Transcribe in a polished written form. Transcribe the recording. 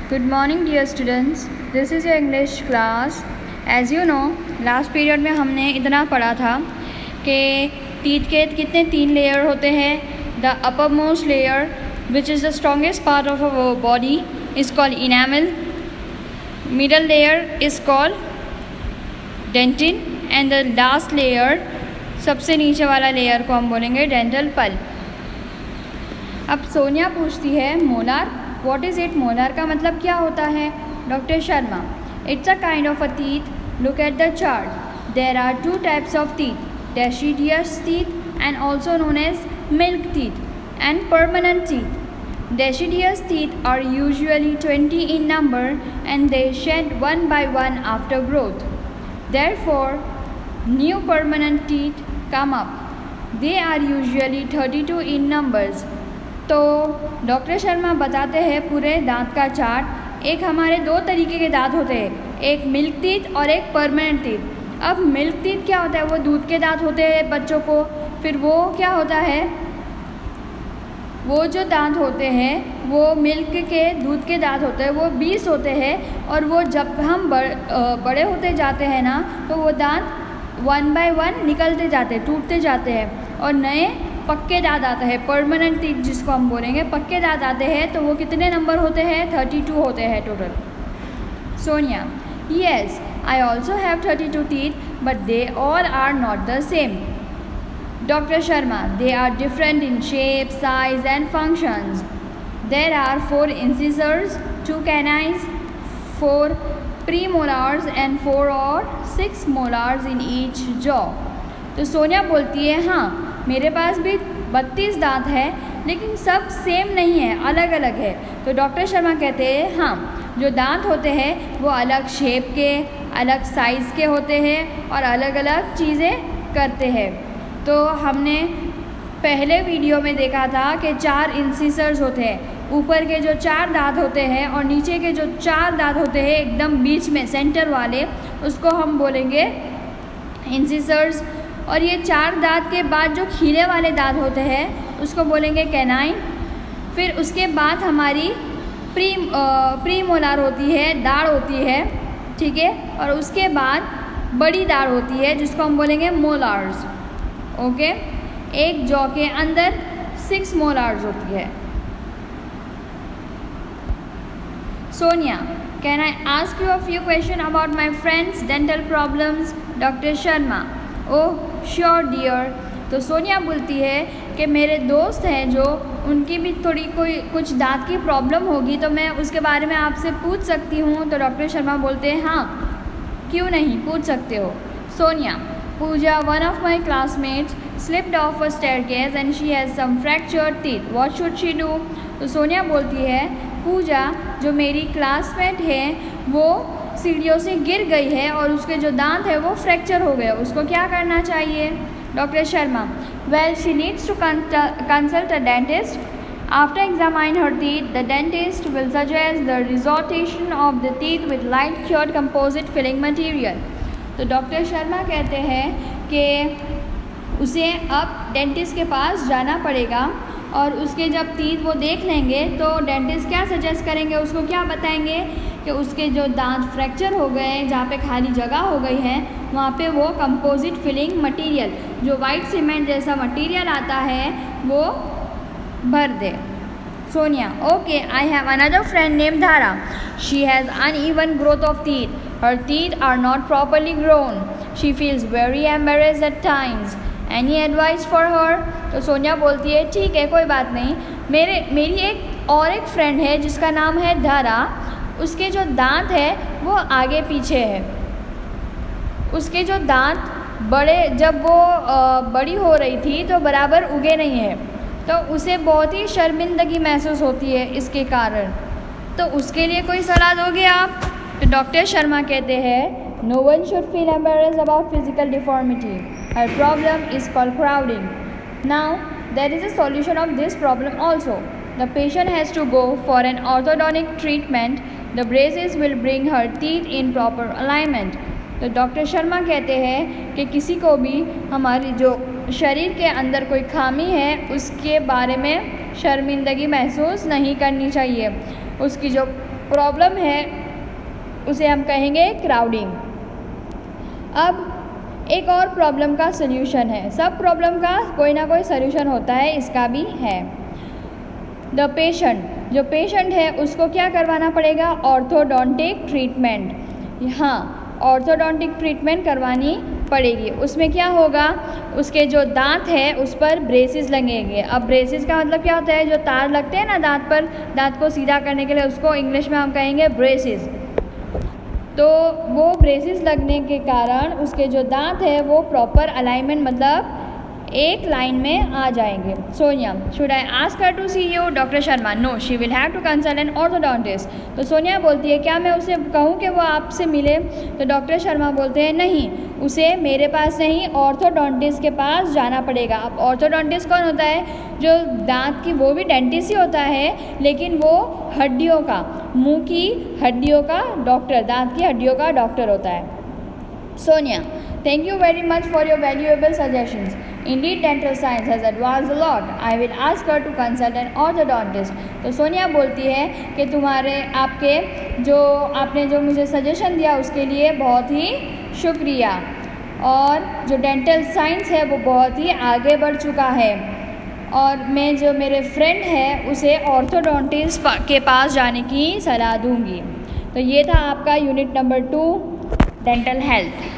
Good morning dear students. This is your English class. As you know, last period में हमने इतना पढ़ा था कि टीथ के कितने 3 लेयर होते हैं. The upper most layer which is the strongest part of our body is called enamel. Middle layer is called dentin and the last layer, सबसे नीचे वाला लेयर को हम बोलेंगे डेंटल पल्प. अब सोनिया पूछती है molar, what is it? Molar का मतलब क्या होता है? Doctor Sharma, it's a kind of a teeth. Look at the chart. There are 2 types of teeth, deciduous teeth and also known as milk teeth and permanent teeth. Deciduous teeth are usually 20 in number and they shed one by one after growth. Therefore, new permanent teeth come up. They are usually 32 in numbers. तो doctor Sharma बताते हैं पूरे दांत का chart. एक हमारे 2 तरीके के दांत होते हैं, एक मिल्क टीथ और एक परमानेंट टीथ. अब मिल्क टीथ क्या होता है? वो दूध के दांत होते हैं बच्चों को. फिर वो क्या होता है, वो जो दांत होते हैं वो मिल्क के दूध के दांत होते हैं, वो 20 होते हैं. और वो जब हम बड़े होते जाते हैं ना, तो वो दांत 1 by 1 निकलते जाते हैं, टूटते जाते हैं और नए पक्के दांत आते हैं. परमानेंट टीथ जिसको हम बोलेंगे, पक्के दांत आते हैं. तो वो कितने नंबर होते हैं? 32 होते हैं total. Sonia, yes, I also have 32 teeth, but they all are not the same. Dr. Sharma, they are different in shape, size and functions. There are 4 incisors, 2 canines, 4 premolars and 4 or 6 molars in each jaw. तो सोनिया बोलती है हाँ, मेरे पास भी 32 दांत है, लेकिन सब सेम नहीं है, अलग अलग है. तो डॉक्टर शर्मा कहते हैं हाँ, जो दांत होते हैं वो अलग शेप के, अलग साइज़ के होते हैं और अलग अलग चीज़ें करते हैं. तो हमने पहले वीडियो में देखा था कि 4 इंसिसर्स होते हैं. ऊपर के जो 4 दांत होते हैं और नीचे के जो 4 दांत होते हैं एकदम बीच में सेंटर वाले, उसको हम बोलेंगे इंसिसर्स. और ये 4 दांत के बाद जो खीले वाले दांत होते हैं उसको बोलेंगे कैनाइन. फिर उसके बाद हमारी प्री मोलार होती है, दाढ़ होती है, ठीक है. और उसके बाद बड़ी दाढ़ होती है जिसको हम बोलेंगे मोलार्स. ओके, एक जॉ के अंदर 6 मोलार्स होती है. Sonia, can I ask you a few question about my friends dental problems? Doctor Sharma, oh sure dear. तो सोनिया बोलती है कि मेरे दोस्त हैं जो उनकी भी थोड़ी कुछ दांत की प्रॉब्लम होगी, तो मैं उसके बारे में आपसे पूछ सकती हूँ? तो डॉक्टर शर्मा बोलते हैं हाँ, क्यों नहीं, पूछ सकते हो. Sonia, Pooja, one of my classmates slipped off a staircase and she has some fractured teeth, what should she do? तो सोनिया बोलती है पूजा जो मेरी क्लासमेट है वो सीढ़ियों से गिर गई है और उसके जो दांत है वो फ्रैक्चर हो गए, उसको क्या करना चाहिए? Doctor Sharma, well she needs to consult a dentist. After examine her teeth the dentist will suggest the restoration of the teeth with light cured composite filling material. तो डॉक्टर शर्मा कहते हैं कि उसे अब डेंटिस्ट के पास जाना पड़ेगा और उसके जब टीथ वो देख लेंगे तो डेंटिस्ट क्या सजेस्ट करेंगे, उसको क्या बताएंगे कि उसके जो दांत फ्रैक्चर हो गए, जहाँ पे खाली जगह हो गई है, वहाँ पे वो कंपोजिट फिलिंग मटेरियल, जो वाइट सीमेंट जैसा मटेरियल आता है, वो भर दे. Sonia, okay, I have another friend name Dhara. She has uneven growth of teeth. Her teeth are not properly grown. She feels very embarrassed at times. Any advice for her? तो सोनिया बोलती है ठीक है, कोई बात नहीं. मेरी एक फ्रेंड है जिसका नाम है धारा. उसके जो दांत है वो आगे पीछे है. उसके जो दांत जब वो बड़ी हो रही थी तो बराबर उगे नहीं है, तो उसे बहुत ही शर्मिंदगी महसूस होती है इसके कारण. तो उसके लिए कोई सलाह दोगे आप? तो डॉक्टर शर्मा कहते हैं no one should feel embarrassed about physical deformity. Her problem is called crowding. Now there is a solution of this problem also. The patient has to go for an orthodontic treatment. The braces will bring her teeth in proper alignment. तो doctor Sharma कहते हैं कि किसी को भी हमारी जो शरीर के अंदर कोई खामी है उसके बारे में शर्मिंदगी महसूस नहीं करनी चाहिए. उसकी जो प्रॉब्लम है उसे हम कहेंगे क्राउडिंग। अब एक और प्रॉब्लम का सल्यूशन है। सब प्रॉब्लम का कोई ना कोई सल्यूशन होता है, इसका भी है। द पेशेंट, जो पेशेंट है उसको क्या करवाना पड़ेगा? Orthodontic treatment. हाँ, ऑर्थोडोंटिक ट्रीटमेंट करवानी पड़ेगी। उसमें क्या होगा? उसके जो दांत है उस पर ब्रेसेस लगेंगे। अब ब्रेसेस का मतलब क्या होता है? जो तार लगते हैं ना दांत पर, दांत को सीधा करने के लिए, उसको इंग्लिश में हम कहेंगे ब्रेसेस। तो वो ब्रेसेस लगने के कारण उसके जो दांत है वो प्रॉपर अलाइनमेंट मतलब एक लाइन में आ जाएंगे। Sonia, should I ask her to see you? Doctor Sharma, no, she will have to consult an orthodontist. तो सोनिया बोलती है क्या मैं उसे कहूँ कि वो आपसे मिले? तो डॉक्टर शर्मा बोलते हैं नहीं, उसे मेरे पास नहीं ऑर्थोडोंटिस्ट के पास जाना पड़ेगा। अब ऑर्थोडोंटिस्ट कौन होता है? जो दांत की, वो भी डेंटिस्ट ही होता है, लेकिन वो हड्डियों का, मुंह की हड्डियों का डॉक्टर, दांत की हड्डियों का डॉक्टर होता है। Sonia, thank you very much for your valuable suggestions. Indeed, dental science has advanced a lot. I will ask her to consult an orthodontist. तो सोनिया बोलती है कि आपने जो मुझे सजेशन दिया उसके लिए बहुत ही शुक्रिया। और जो डेंटल साइंस है वो बहुत ही आगे बढ़ चुका है, और मैं जो मेरे फ्रेंड है उसे ऑर्थोडोंटिस्ट के पास जाने की सलाह दूंगी। तो ये था आपका यूनिट नंबर 2, डेंटल हेल्थ।